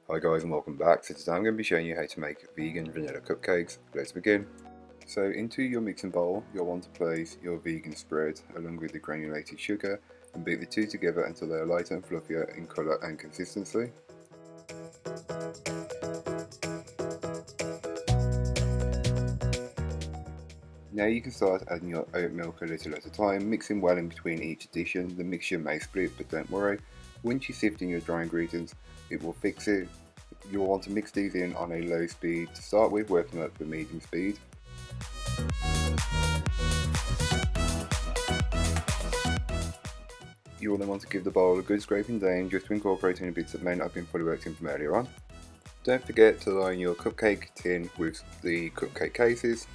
Hi guys and welcome back. So today I'm going to be showing you how to make vegan vanilla cupcakes. Let's begin. So into your mixing bowl you'll want to place your vegan spread along with the granulated sugar and beat the two together until they are lighter and fluffier in colour and consistency. Now you can start adding your oat milk a little at a time, mixing well in between each addition. The mixture may split, but don't worry. Once you sift in your dry ingredients, it will fix it. You'll want to mix these in on a low speed to start with, working up to medium speed. You will then want to give the bowl a good scraping down just to incorporate any bits that may not have been fully worked in from earlier on. Don't forget to line your cupcake tin with the cupcake cases.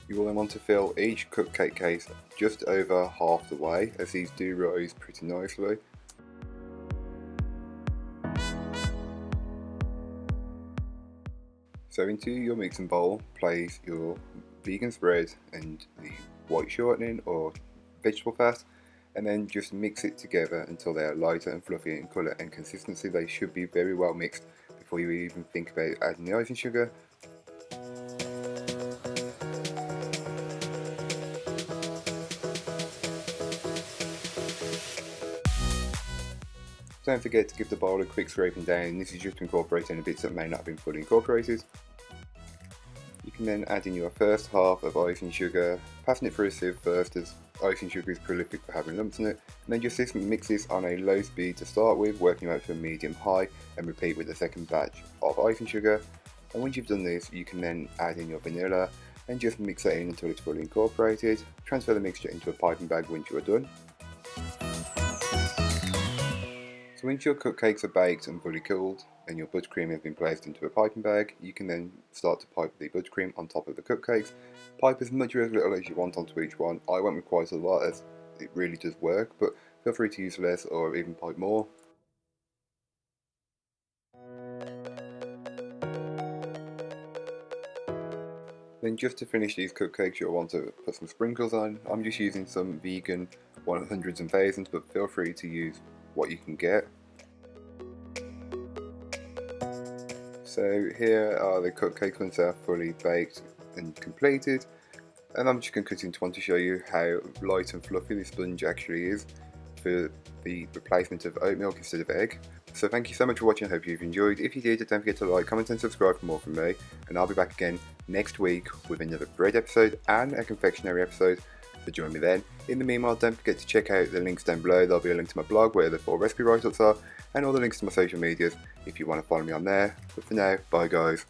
You will then want to fill each cupcake case just over half the way, as these do rise pretty nicely. So into your mixing bowl, place your vegan spread and the white shortening or vegetable fat, and then just mix it together until they are lighter and fluffier in colour and consistency. They should be very well mixed before you even think about adding the icing sugar. Don't forget to give the bowl a quick scraping down. This is just to incorporate any bits that may not have been fully incorporated. You can then add in your first half of icing sugar, passing it through a sieve first, as icing sugar is prolific for having lumps in it, and then just mix this on a low speed to start with, working out to a medium high, and repeat with the second batch of icing sugar. And once you've done this, you can then add in your vanilla and just mix that in until it's fully incorporated. Transfer the mixture into a piping bag once you are done. So once your cupcakes are baked and fully cooled and your buttercream has been placed into a piping bag, you can then start to pipe the buttercream on top of the cupcakes. Pipe as much or as little as you want onto each one. I went with quite a lot as it really does work, but feel free to use less or even pipe more. Then just to finish these cupcakes you'll want to put some sprinkles on. I'm just using some vegan 100s and thousands, but feel free to use what you can get. So here are the cupcakes once they're fully baked and completed, and I'm just going to cut into one to show you how light and fluffy this sponge actually is for the replacement of oat milk instead of egg. So thank you so much for watching. I hope you've enjoyed. If you did, don't forget to like, comment and subscribe for more from me, and I'll be back again next week with another bread episode and a confectionery episode, so join me then. In the meanwhile, don't forget to check out the links down below. There'll be a link to my blog where the full recipe write-ups are, and all the links to my social medias if you want to follow me on there. But for now, bye guys.